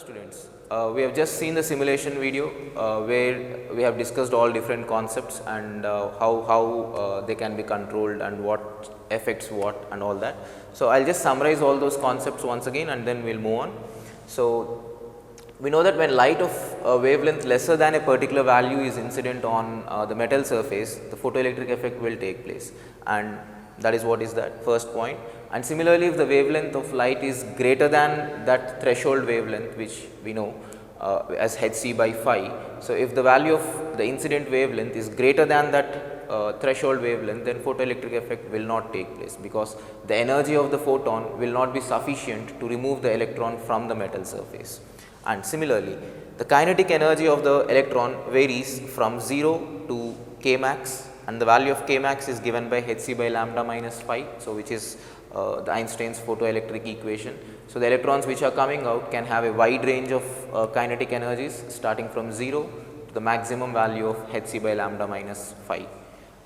students, we have just seen the simulation video where we have discussed all different concepts and how they can be controlled and what affects what and all that. So, I will just summarize all those concepts once again and then we will move on. So, we know that when light of a wavelength lesser than a particular value is incident on the metal surface, the photoelectric effect will take place, and that is what is that first point. And similarly, if the wavelength of light is greater than that threshold wavelength, which we know as hc by phi. So, if the value of the incident wavelength is greater than that threshold wavelength, then photoelectric effect will not take place, because the energy of the photon will not be sufficient to remove the electron from the metal surface. And similarly, the kinetic energy of the electron varies from 0 to k max, and the value of k max is given by hc by lambda minus phi. So, which is the Einstein's photoelectric equation. So, the electrons which are coming out can have a wide range of kinetic energies starting from 0 to the maximum value of hc by lambda minus phi.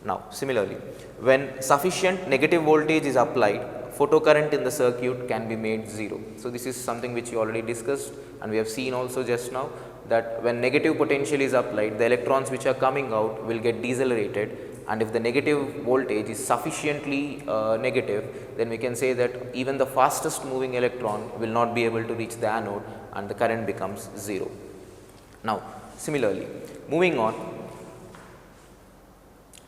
Now, similarly, when sufficient negative voltage is applied, photocurrent in the circuit can be made 0. So, this is something which we already discussed, and we have seen also just now that when negative potential is applied, the electrons which are coming out will get decelerated, and if the negative voltage is sufficiently negative, then we can say that even the fastest moving electron will not be able to reach the anode and the current becomes 0. Now, similarly, moving on,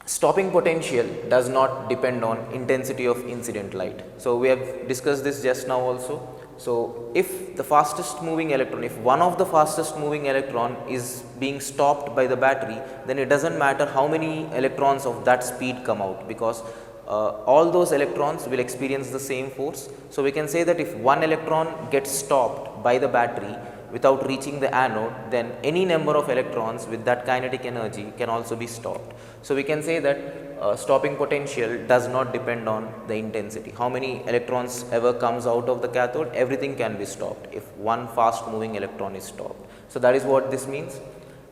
stopping potential does not depend on intensity of incident light. So, we have discussed this just now also. So, if the fastest moving electron, if one of the fastest moving electron is being stopped by the battery, then it does not matter how many electrons of that speed come out, because all those electrons will experience the same force. So, we can say that if one electron gets stopped by the battery without reaching the anode, then any number of electrons with that kinetic energy can also be stopped. So, we can say that stopping potential does not depend on the intensity. How many electrons ever comes out of the cathode, everything can be stopped if one fast moving electron is stopped. So, that is what this means.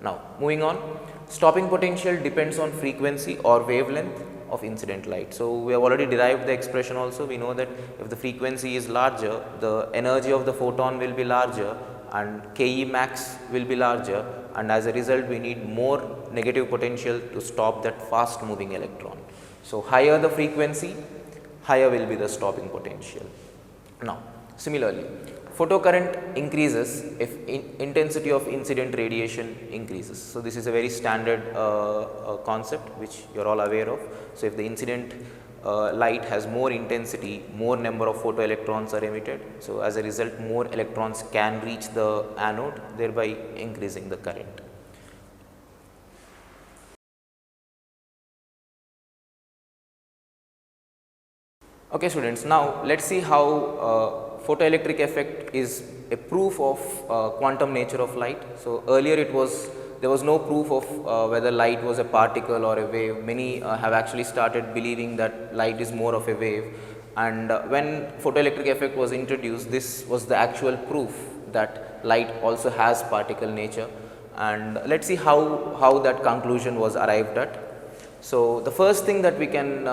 Now, moving on, stopping potential depends on frequency or wavelength of incident light. So, we have already derived the expression also. We know that if the frequency is larger, the energy of the photon will be larger and Ke max will be larger, and as a result we need more negative potential to stop that fast moving electron. So, higher the frequency, higher will be the stopping potential. Now, similarly, photocurrent increases if intensity of incident radiation increases. So, this is a very standard concept which you are all aware of. So, if the incident light has more intensity, more number of photoelectrons are emitted. So, as a result, more electrons can reach the anode, thereby increasing the current. Okay, students, now let us see how photoelectric effect is a proof of quantum nature of light. So, earlier there was no proof of whether light was a particle or a wave. Many have actually started believing that light is more of a wave, and when photoelectric effect was introduced, this was the actual proof that light also has particle nature, and let us see how that conclusion was arrived at. So, the first thing that we can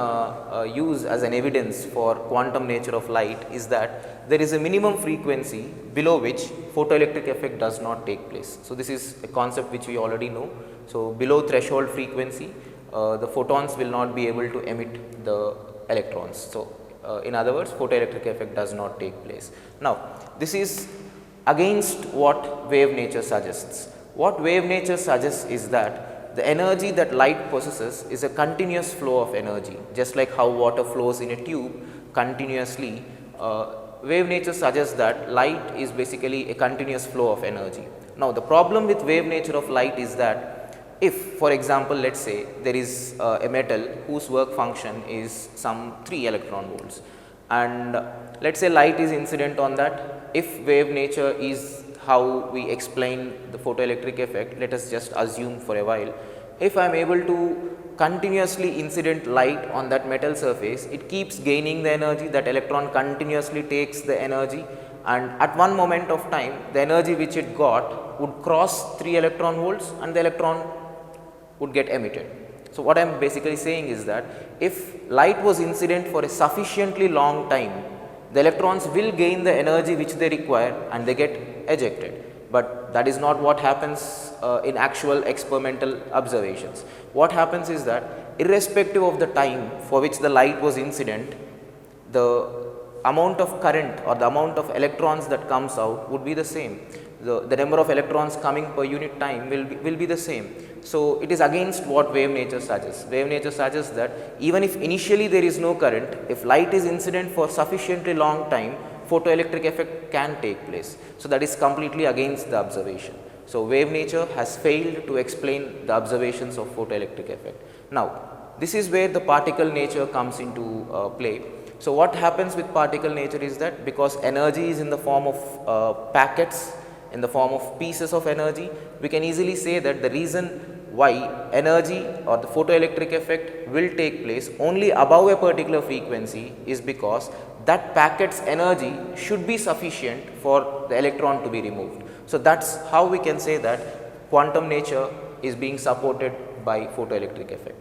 use as an evidence for quantum nature of light is that there is a minimum frequency below which photoelectric effect does not take place. So, this is a concept which we already know. So, below threshold frequency, the photons will not be able to emit the electrons. So, in other words, photoelectric effect does not take place. Now, this is against what wave nature suggests. What wave nature suggests is that the energy that light possesses is a continuous flow of energy, just like how water flows in a tube continuously. Wave nature suggests that light is basically a continuous flow of energy. Now, the problem with wave nature of light is that if, for example, let us say there is a metal whose work function is some 3 electron volts, and let us say light is incident on that. If wave nature is how we explain the photoelectric effect, let us just assume for a while, if I am able to continuously incident light on that metal surface, it keeps gaining the energy, that electron continuously takes the energy, and at one moment of time the energy which it got would cross 3 electron volts and the electron would get emitted. So, what I am basically saying is that if light was incident for a sufficiently long time, the electrons will gain the energy which they require and they get ejected. but that is not what happens in actual experimental observations. What happens is that irrespective of the time for which the light was incident, the amount of current or the amount of electrons that comes out would be the same. The number of electrons coming per unit time will be the same. So, it is against what wave nature suggests. Wave nature suggests that even if initially there is no current, if light is incident for sufficiently long time, photoelectric effect can take place. So, that is completely against the observation. So, wave nature has failed to explain the observations of photoelectric effect. Now, this is where the particle nature comes into play. So, what happens with particle nature is that because energy is in the form of packets, in the form of pieces of energy, we can easily say that the reason why energy or the photoelectric effect will take place only above a particular frequency is because that packet's energy should be sufficient for the electron to be removed. So, that is how we can say that quantum nature is being supported by photoelectric effect.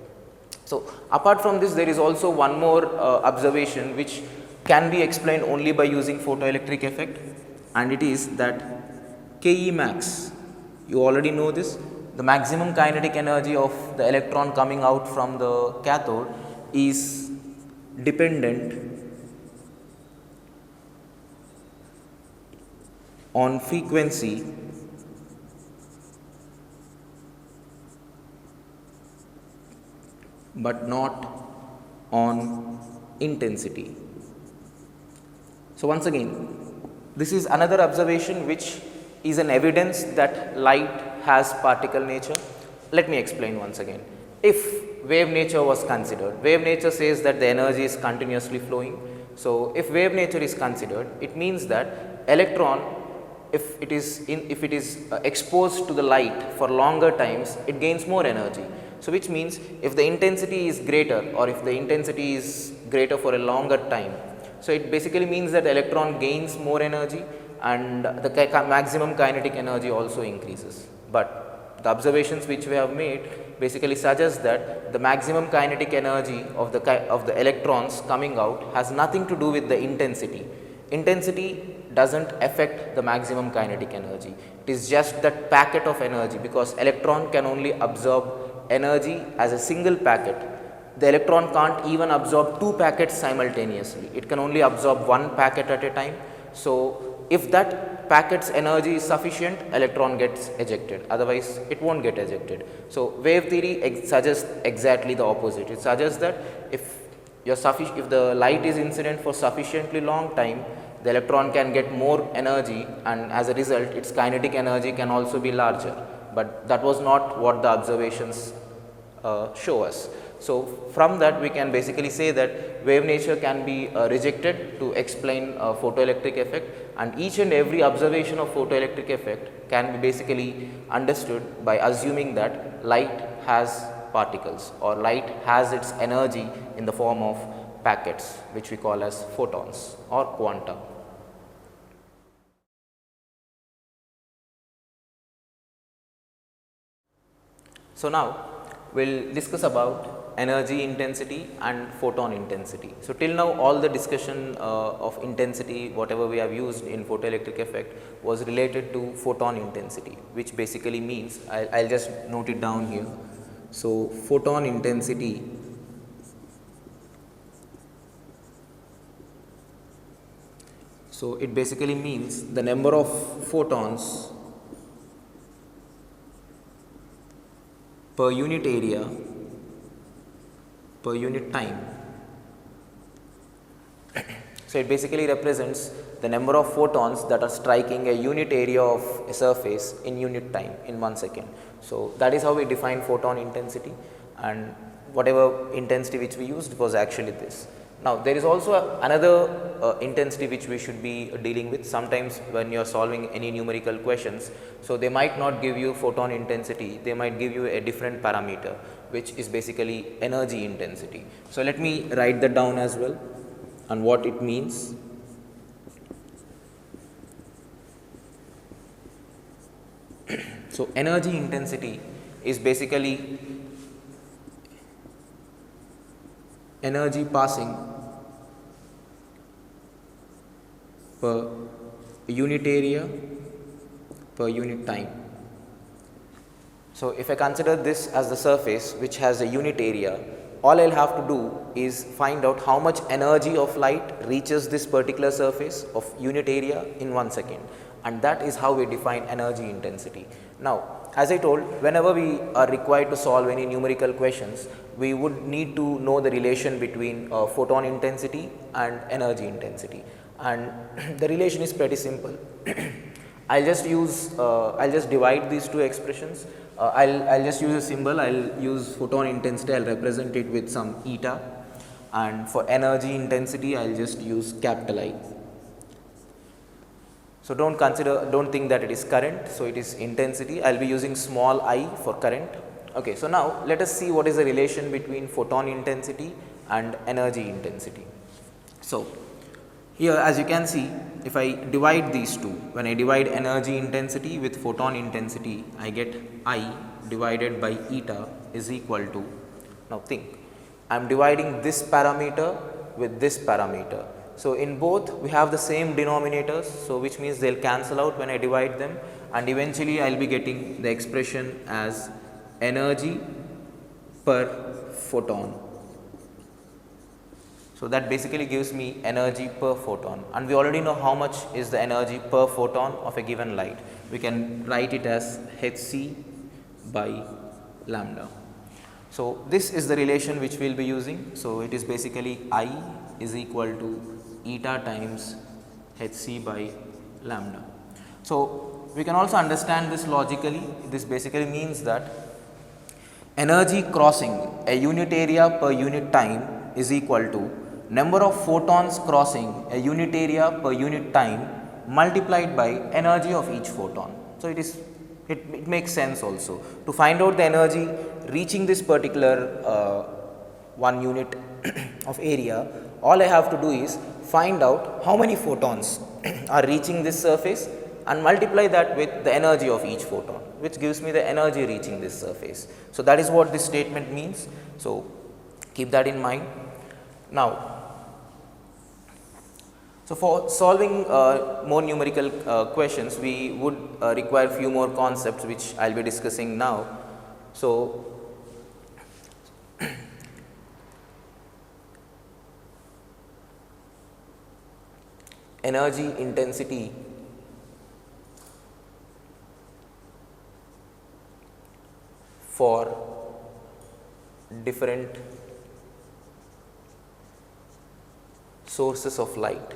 So, apart from this, there is also one more observation which can be explained only by using photoelectric effect, and it is that Ke max, you already know this, the maximum kinetic energy of the electron coming out from the cathode is dependent on frequency but not on intensity. So, once again, this is another observation which is an evidence that light has particle nature. Let me explain once again. If wave nature was considered, wave nature says that the energy is continuously flowing. So, if wave nature is considered, it means that electron, if it is exposed to the light for longer times, it gains more energy. So, which means if the intensity is greater or if the intensity is greater for a longer time, so it basically means that the electron gains more energy and the maximum kinetic energy also increases. But the observations which we have made basically suggest that the maximum kinetic energy of the electrons coming out has nothing to do with the intensity. Intensity does not affect the maximum kinetic energy. It is just that packet of energy, because electron can only absorb energy as a single packet. The electron can't even absorb two packets simultaneously. It can only absorb one packet at a time. So, if that packet's energy is sufficient, electron gets ejected, otherwise it won't get ejected. So, wave theory suggests exactly the opposite. It suggests that if the light is incident for sufficiently long time, the electron can get more energy, and as a result its kinetic energy can also be larger, but that was not what the observations show us. So, from that we can basically say that wave nature can be rejected to explain photoelectric effect, and each and every observation of photoelectric effect can be basically understood by assuming that light has particles or light has its energy in the form of packets, which we call as photons or quanta. So, now we will discuss about energy intensity and photon intensity. So, till now all the discussion of intensity whatever we have used in photoelectric effect was related to photon intensity, which basically means I will just note it down here. So, photon intensity it basically means the number of photons per unit area per unit time. So, it basically represents the number of photons that are striking a unit area of a surface in unit time in 1 second. So, that is how we define photon intensity, and whatever intensity which we used was actually this. Now, there is also another intensity which we should be dealing with. Sometimes when you are solving any numerical questions, so they might not give you photon intensity, they might give you a different parameter which is basically energy intensity. So, let me write that down as well and what it means. So, energy intensity is basically energy passing per unit area per unit time. So if I consider this as the surface which has a unit area, all I'll have to do is find out how much energy of light reaches this particular surface of unit area in 1 second, and that is how we define energy intensity. Now, as I told, whenever we are required to solve any numerical questions, we would need to know the relation between photon intensity and energy intensity, and the relation is pretty simple. I'll just divide these two expressions. I'll just use a symbol. I'll use photon intensity. I'll represent it with some eta, and for energy intensity, I'll just use capital I. So don't think that it is current. So it is intensity. I'll be using small I for current. Okay. So now let us see what is the relation between photon intensity and energy intensity. So here, as you can see, if I divide these two, when I divide energy intensity with photon intensity, I get I divided by eta is equal to, now think, I am dividing this parameter with this parameter. So in both we have the same denominators, so which means they will cancel out when I divide them, and eventually I will be getting the expression as energy per photon. So that basically gives me energy per photon, and we already know how much is the energy per photon of a given light. We can write it as hc by lambda. So this is the relation which we will be using. So it is basically I is equal to eta times hc by lambda. So we can also understand this logically. This basically means that energy crossing a unit area per unit time is equal to number of photons crossing a unit area per unit time multiplied by energy of each photon. So it makes sense also. To find out the energy reaching this particular 1 unit of area, all I have to do is find out how many photons are reaching this surface and multiply that with the energy of each photon, which gives me the energy reaching this surface. So that is what this statement means. So keep that in mind. Now, so for solving more numerical questions, we would require few more concepts which I will be discussing now. So energy intensity for different sources of light.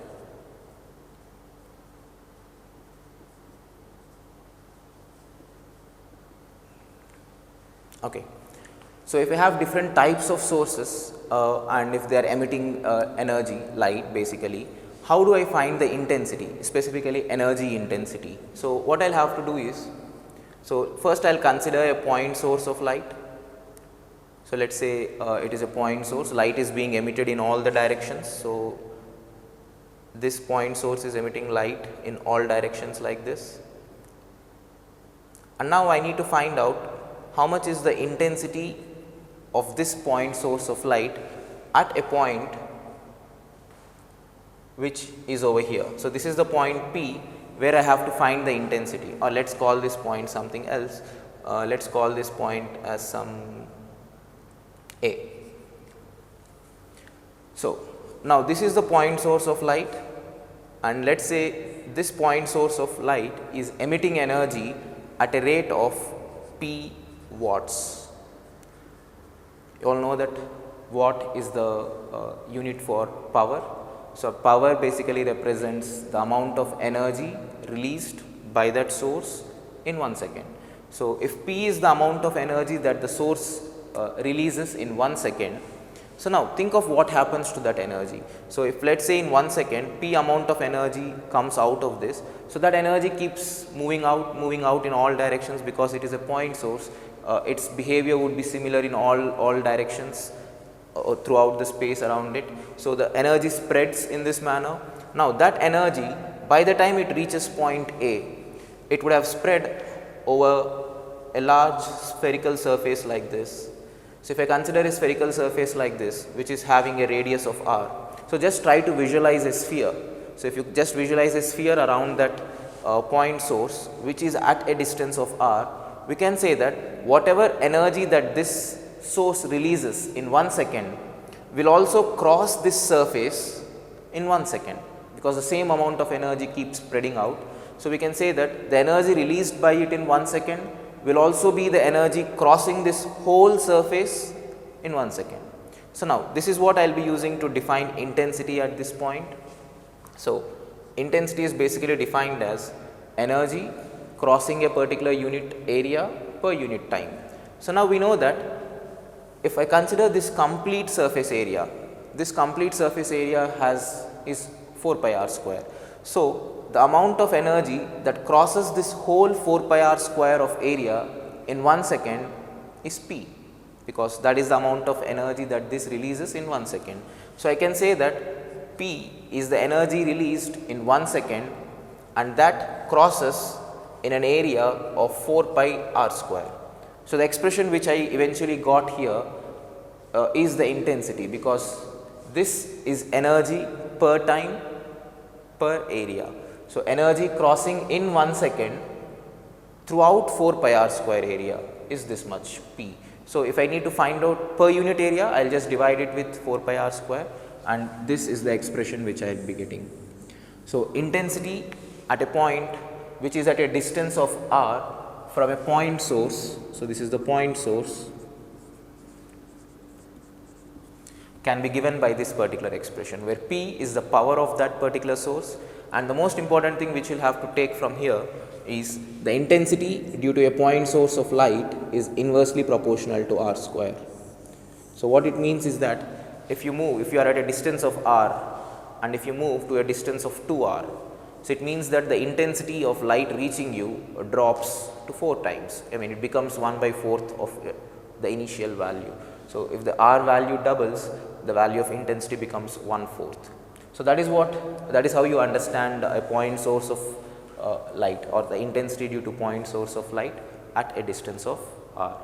Okay. So if we have different types of sources and if they are emitting energy, light basically, how do I find the intensity, specifically energy intensity? So what I'll have to do is, so first I'll consider a point source of light. So let's say it is a point source, light is being emitted in all the directions. So this point source is emitting light in all directions like this. And now I need to find out how much is the intensity of this point source of light at a point which is over here. So this is the point P where I have to find the intensity, or let's call this point something else. Let's call this point as some A. So now this is the point source of light, and let's say this point source of light is emitting energy at a rate of P watts. You all know that watt is the unit for power. So power basically represents the amount of energy released by that source in 1 second. So if P is the amount of energy that the source releases in 1 second, so now think of what happens to that energy. So if let's say in 1 second P amount of energy comes out of this, so that energy keeps moving out in all directions, because it is a point source. Its behavior would be similar in all directions throughout the space around it. So the energy spreads in this manner. Now that energy, by the time it reaches point A, it would have spread over a large spherical surface like this. So if I consider a spherical surface like this, which is having a radius of r, so just try to visualize a sphere. So if you just visualize a sphere around that point source which is at a distance of r, we can say that whatever energy that this source releases in 1 second will also cross this surface in 1 second, because the same amount of energy keeps spreading out. So, we can say that the energy released by it in 1 second will also be the energy crossing this whole surface in 1 second. So, now this is what I will be using to define intensity at this point. So, intensity is basically defined as energy crossing a particular unit area per unit time. So, now we know that if I consider this complete surface area, this complete surface area is 4 pi r square. So, the amount of energy that crosses this whole 4 pi r square of area in 1 second is P, because that is the amount of energy that this releases in 1 second. So, I can say that P is the energy released in 1 second, and that crosses in an area of 4 pi r square. So, the expression which I eventually got here is the intensity, because this is energy per time per area. So, energy crossing in 1 second throughout 4 pi r square area is this much P. So, if I need to find out per unit area, I will just divide it with 4 pi r square, and this is the expression which I will be getting. So, intensity at a point which is at a distance of r from a point source. So, this is the point source, can be given by this particular expression, where P is the power of that particular source, and the most important thing which you will have to take from here is the intensity due to a point source of light is inversely proportional to r square. So, what it means is that if you are at a distance of r and if you move to a distance of 2r, so it means that the intensity of light reaching you drops to 4 times. I mean, it becomes 1/4 of the initial value. So, if the r value doubles, the value of intensity becomes 1/4. So, that is how you understand a point source of light, or the intensity due to point source of light at a distance of r.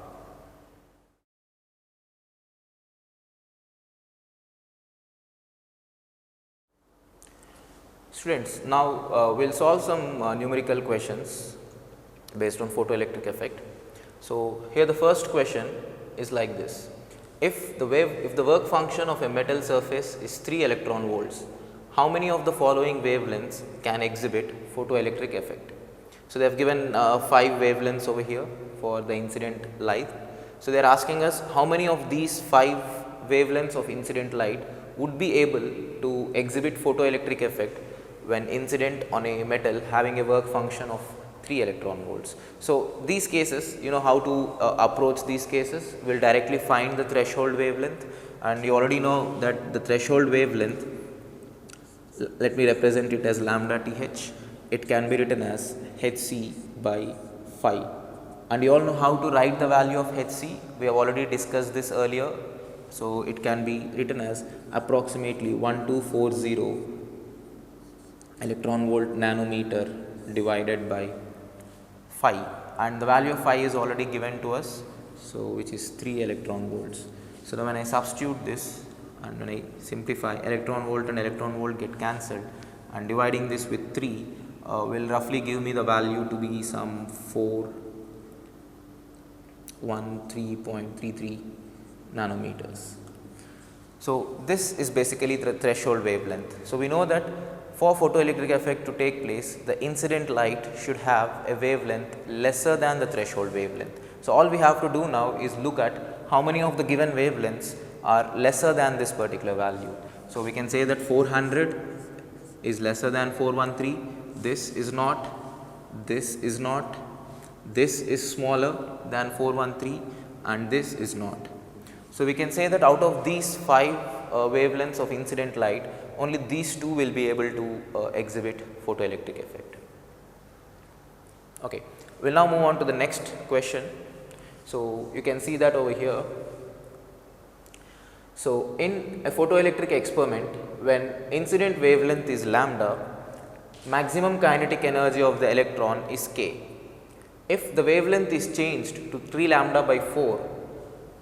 Students, now we will solve some numerical questions based on photoelectric effect. So, here the first question is like this: if the work function of a metal surface is 3 electron volts, how many of the following wavelengths can exhibit photoelectric effect? So, they have given 5 wavelengths over here for the incident light. So, they are asking us how many of these 5 wavelengths of incident light would be able to exhibit photoelectric effect when incident on a metal having a work function of 3 electron volts. So, these cases, you know how to approach these cases. We will directly find the threshold wavelength, and you already know that the threshold wavelength, let me represent it as lambda Th. It can be written as Hc by phi, and you all know how to write the value of Hc. We have already discussed this earlier. So, it can be written as approximately 1240 electron volt nanometer divided by phi, and the value of phi is already given to us. So, which is 3 electron volts. So, now when I substitute this and when I simplify, electron volt and electron volt get cancelled, and dividing this with 3 will roughly give me the value to be some 413.33 nanometers. So, this is basically the threshold wavelength. So, we know that for photoelectric effect to take place, the incident light should have a wavelength lesser than the threshold wavelength. So, all we have to do now is look at how many of the given wavelengths are lesser than this particular value. So, we can say that 400 is lesser than 413, this is not, this is not, this is smaller than 413, and this is not. So, we can say that out of these 5 wavelengths of incident light, only these 2 will be able to exhibit photoelectric effect. Okay. We will now move on to the next question. So, you can see that over here. So, in a photoelectric experiment, when incident wavelength is lambda, maximum kinetic energy of the electron is k. If the wavelength is changed to 3 lambda by 4,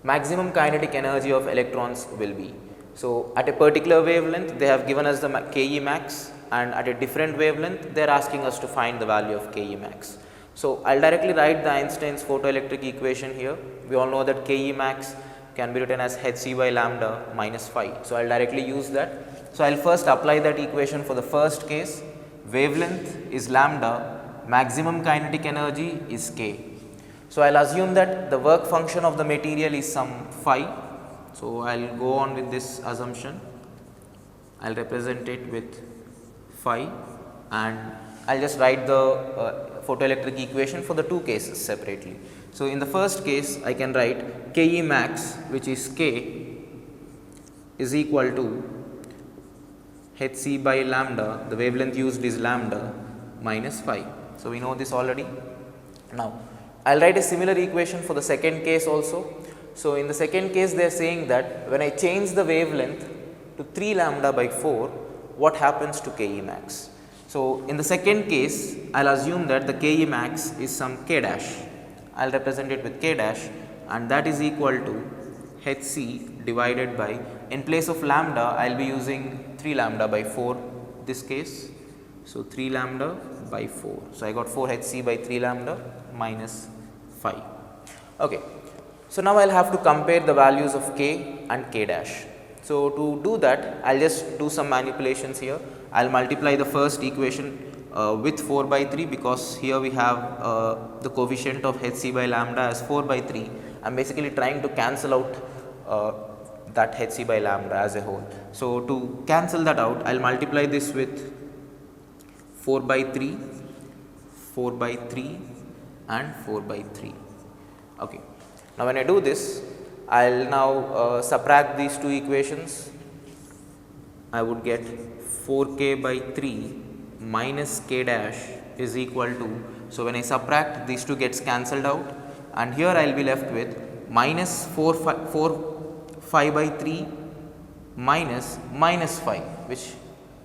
maximum kinetic energy of electrons will be. So, at a particular wavelength, they have given us the Ke max, and at a different wavelength they are asking us to find the value of Ke max. So, I will directly write the Einstein's photoelectric equation here. We all know that Ke max can be written as hc by lambda minus phi. So, I will directly use that. So, I will first apply that equation for the first case. Wavelength is lambda, maximum kinetic energy is K. So, I will assume that the work function of the material is some phi. So, I will go on with this assumption. I will represent it with phi, and I will just write the photoelectric equation for the two cases separately. So, in the first case I can write Ke max, which is K, is equal to hc by lambda, the wavelength used is lambda, minus phi. So, we know this already. Now, I will write a similar equation for the second case also. So, in the second case they are saying that when I change the wavelength to 3 lambda by 4, what happens to Ke max? So, in the second case I will assume that the Ke max is some K dash. I will represent it with K dash, and that is equal to hc divided by, in place of lambda I will be using 3 lambda by 4 this case. So, 3 lambda by 4. So, I got 4 hc by 3 lambda minus phi. Okay. So, now I will have to compare the values of K and K dash. So, to do that I will just do some manipulations here. I will multiply the first equation with 4 by 3, because here we have the coefficient of hc by lambda as 4 by 3. I am basically trying to cancel out that hc by lambda as a whole. So, to cancel that out I will multiply this with 4 by 3, 4 by 3 and 4 by 3. Okay. Now, when I do this I will now subtract these two equations. I would get 4K by 3 minus K dash is equal to, so when I subtract these two gets cancelled out, and here I will be left with minus 4 phi by 3 minus phi, which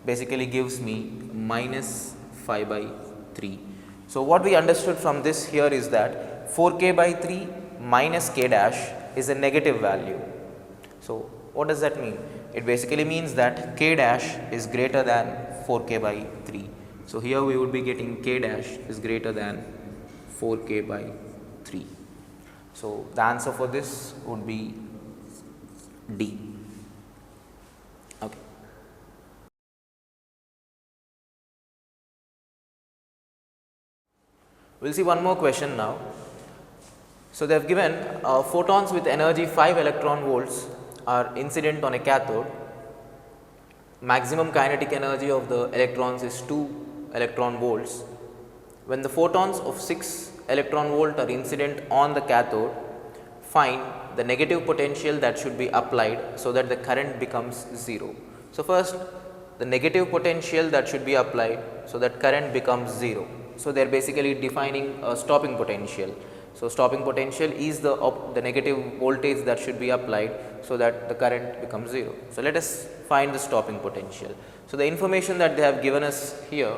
basically gives me minus phi by 3. So, what we understood from this here is that 4K by 3 minus K dash is a negative value. So, what does that mean? It basically means that K dash is greater than 4K by 3. So, here we would be getting K dash is greater than 4K by 3. So, the answer for this would be D. Okay. We will see one more question now. So, they have given photons with energy 5 electron volts are incident on a cathode. Maximum kinetic energy of the electrons is 2 electron volts. When the photons of 6 electron volt are incident on the cathode, find the negative potential that should be applied so that the current becomes 0. So, first the negative potential that should be applied so that current becomes 0. So, they are basically defining a stopping potential. So, stopping potential is the negative voltage that should be applied so that the current becomes 0. So, let us find the stopping potential. So, the information that they have given us here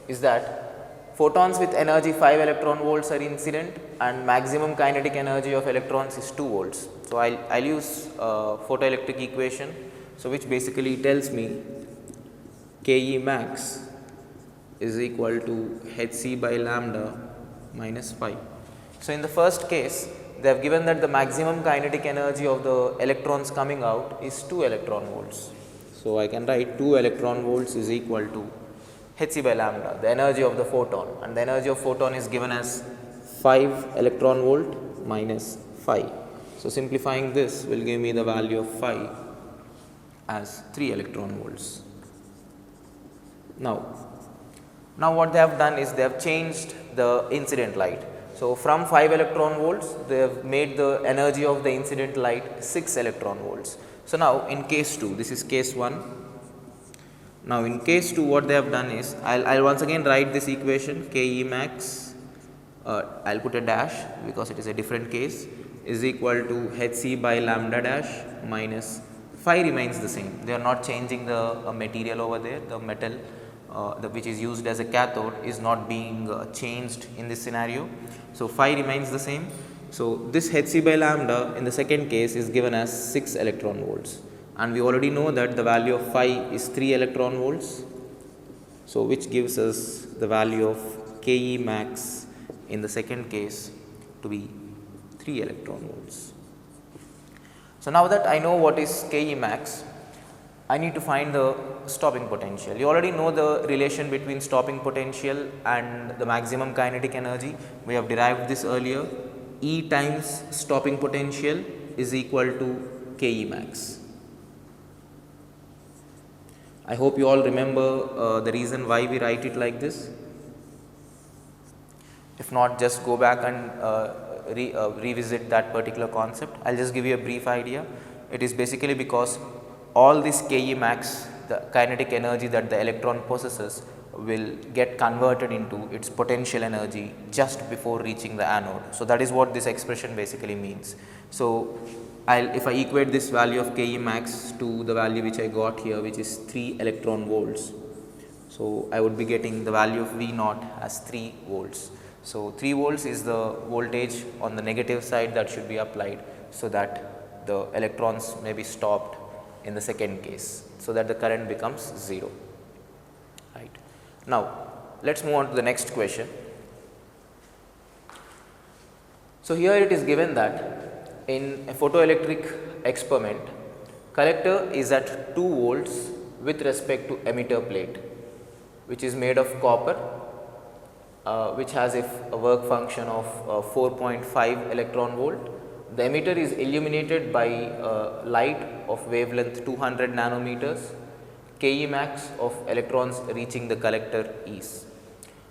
is that photons with energy 5 electron volts are incident and maximum kinetic energy of electrons is 2 volts. So, I will use photoelectric equation, so which basically tells me Ke max is equal to hc by lambda minus phi. So, in the first case they have given that the maximum kinetic energy of the electrons coming out is 2 electron volts. So, I can write 2 electron volts is equal to hc by lambda, the energy of the photon, and the energy of photon is given as 5 electron volt minus phi. So, simplifying this will give me the value of phi as 3 electron volts. Now what they have done is they have changed the incident light. So, from 5 electron volts they have made the energy of the incident light 6 electron volts. So, now in case 2, this is case 1. Now, in case 2 what they have done is I will once again write this equation Ke max, I will put a dash because it is a different case, is equal to hc by lambda dash minus phi remains the same. They are not changing the material over there, the metal which is used as a cathode is not being changed in this scenario. So, phi remains the same. So, this hc by lambda in the second case is given as 6 electron volts, and we already know that the value of phi is 3 electron volts. So which gives us the value of Ke max in the second case to be 3 electron volts. So now that I know what is Ke max, I need to find the stopping potential. You already know the relation between stopping potential and the maximum kinetic energy. We have derived this earlier. E times stopping potential is equal to Ke max. I hope you all remember the reason why we write it like this. If not, just go back and revisit that particular concept. I will just give you a brief idea. It is basically because all this Ke max, the kinetic energy that the electron possesses, will get converted into its potential energy just before reaching the anode. So that is what this expression basically means. So if I equate this value of Ke max to the value which I got here, which is 3 electron volts, so I would be getting the value of V naught as 3 volts. So 3 volts is the voltage on the negative side that should be applied, so that the electrons may be stopped in the second case, so that the current becomes 0. Right. Now let us move on to the next question. So here it is given that in a photoelectric experiment, collector is at 2 volts with respect to emitter plate, which is made of copper, which has a work function of 4.5 electron volt. The emitter is illuminated by light of wavelength 200 nanometers. Ke max of electrons reaching the collector is.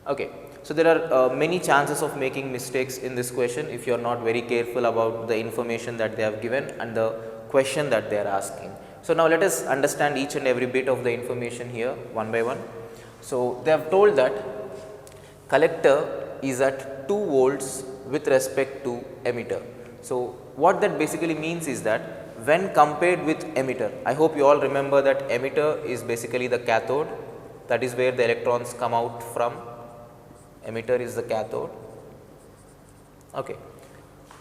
Okay. So there are many chances of making mistakes in this question if you are not very careful about the information that they have given and the question that they are asking. So now let us understand each and every bit of the information here one by one. So they have told that collector is at 2 volts with respect to emitter. So what that basically means is that when compared with emitter, I hope you all remember that emitter is basically the cathode, that is where the electrons come out from. Emitter is the cathode. Okay.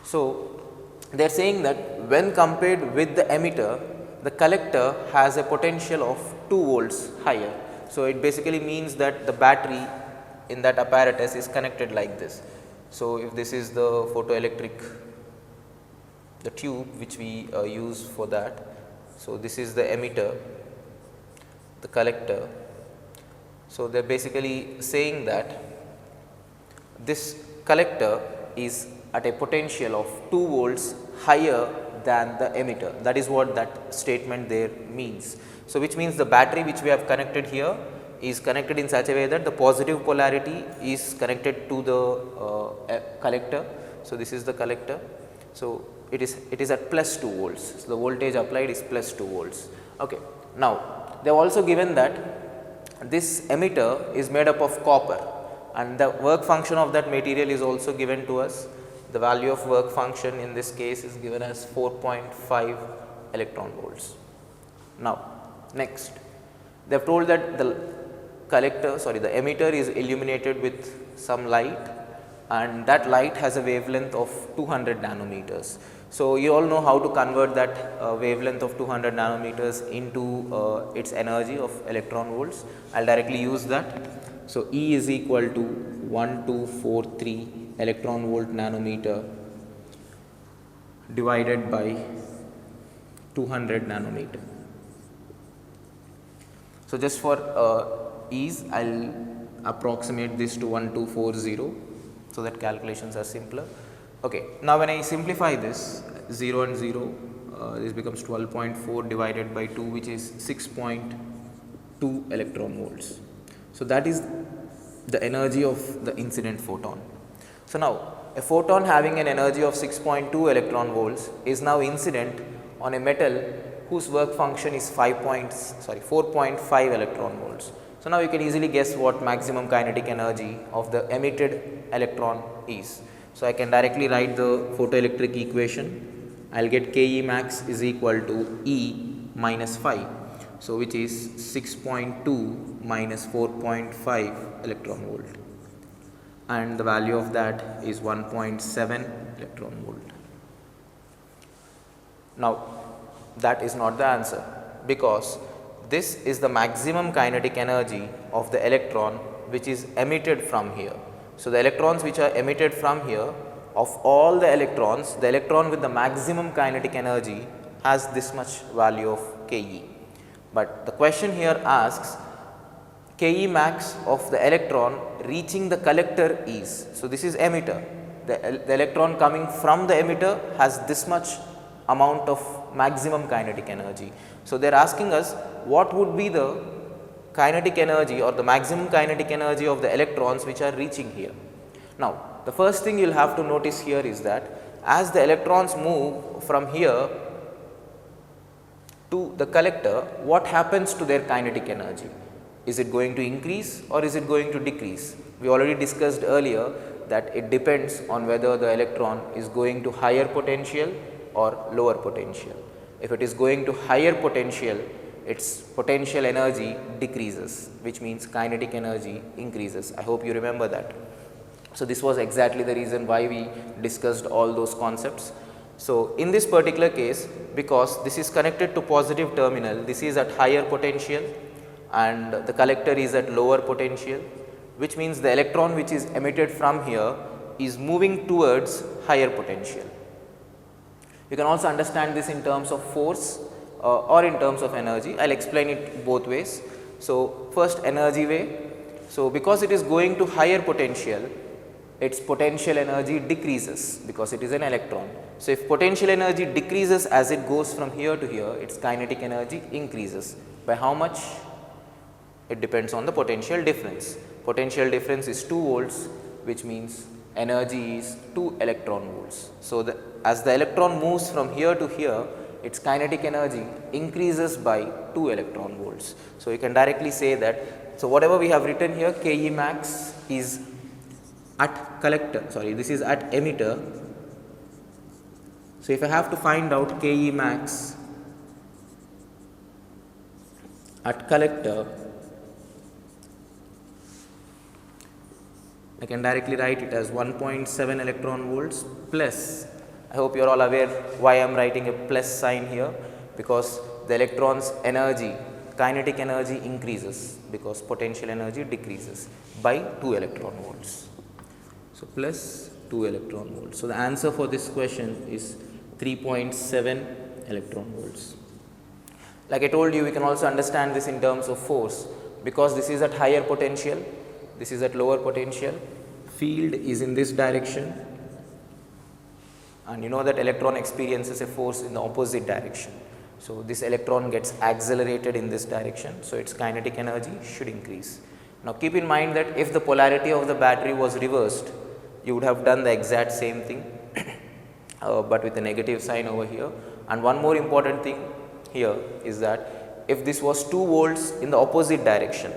So they are saying that when compared with the emitter, the collector has a potential of 2 volts higher. So it basically means that the battery in that apparatus is connected like this. So if this is the photoelectric, the tube which we use for that. So this is the emitter, the collector. So they are basically saying that this collector is at a potential of 2 volts higher than the emitter. That is what that statement there means. So which means the battery which we have connected here is connected in such a way that the positive polarity is connected to the collector. So this is the collector. So it is at plus 2 volts. So the voltage applied is plus 2 volts. Okay. Now they have also given that this emitter is made up of copper, and the work function of that material is also given to us. The value of work function in this case is given as 4.5 electron volts. Now next, they have told that the emitter is illuminated with some light, and that light has a wavelength of 200 nanometers. So you all know how to convert that wavelength of 200 nanometers into its energy of electron volts. I will directly use that. So E is equal to 1243 electron volt nanometer divided by 200 nanometer. So just for ease, I will approximate this to 1240, so that calculations are simpler. Okay. Now when I simplify this, 0 and 0, this becomes 12.4 divided by 2, which is 6.2 electron volts. So that is the energy of the incident photon. So now a photon having an energy of 6.2 electron volts is now incident on a metal whose work function is 4.5 electron volts. So now you can easily guess what maximum kinetic energy of the emitted electron is. So I can directly write the photoelectric equation. I will get Ke max is equal to E minus phi. So which is 6.2 minus 4.5 electron volt, and the value of that is 1.7 electron volt. Now that is not the answer, because this is the maximum kinetic energy of the electron which is emitted from here. So, the electrons which are emitted from here, of all the electrons, the electron with the maximum kinetic energy has this much value of Ke. But the question here asks Ke max of the electron reaching the collector is. So, this is emitter. The electron coming from the emitter has this much amount of maximum kinetic energy. So, they are asking us what would be the kinetic energy or the maximum kinetic energy of the electrons which are reaching here. Now, the first thing you will have to notice here is that as the electrons move from here to the collector, what happens to their kinetic energy? Is it going to increase or is it going to decrease? We already discussed earlier that it depends on whether the electron is going to higher potential or lower potential. If it is going to higher potential, its potential energy decreases, which means kinetic energy increases. I hope you remember that. So, this was exactly the reason why we discussed all those concepts. So, in this particular case, because this is connected to positive terminal, this is at higher potential and the collector is at lower potential, which means the electron which is emitted from here is moving towards higher potential. You can also understand this in terms of force or in terms of energy. I will explain it both ways. So, first energy way. So, because it is going to higher potential, its potential energy decreases because it is an electron. So, if potential energy decreases as it goes from here to here, its kinetic energy increases. By how much? It depends on the potential difference. Potential difference is 2 volts, which means energy is 2 electron volts. So, as the electron moves from here to here, its kinetic energy increases by 2 electron volts. So, you can directly say that. So, whatever we have written here, Ke max is at collector, sorry, this is at emitter. So, if I have to find out Ke max at collector, I can directly write it as 1.7 electron volts plus, I hope you are all aware why I am writing a plus sign here, because the electron's energy, kinetic energy increases because potential energy decreases by 2 electron volts. So, plus 2 electron volts. So, the answer for this question is 3.7 electron volts. Like I told you, we can also understand this in terms of force, because this is at higher potential, this is at lower potential, field is in this direction, and you know that electron experiences a force in the opposite direction. So, this electron gets accelerated in this direction, so its kinetic energy should increase. Now, keep in mind that if the polarity of the battery was reversed, you would have done the exact same thing, but with a negative sign over here. And one more important thing here is that if this was 2 volts in the opposite direction,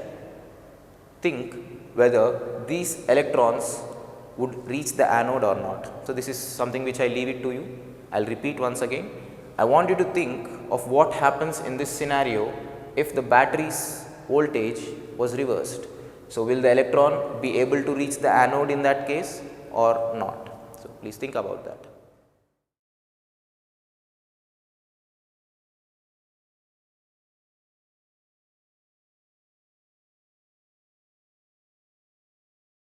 think whether these electrons would reach the anode or not. So, this is something which I leave it to you. I will repeat once again. I want you to think of what happens in this scenario if the battery's voltage was reversed. So, will the electron be able to reach the anode in that case or not? So, please think about that.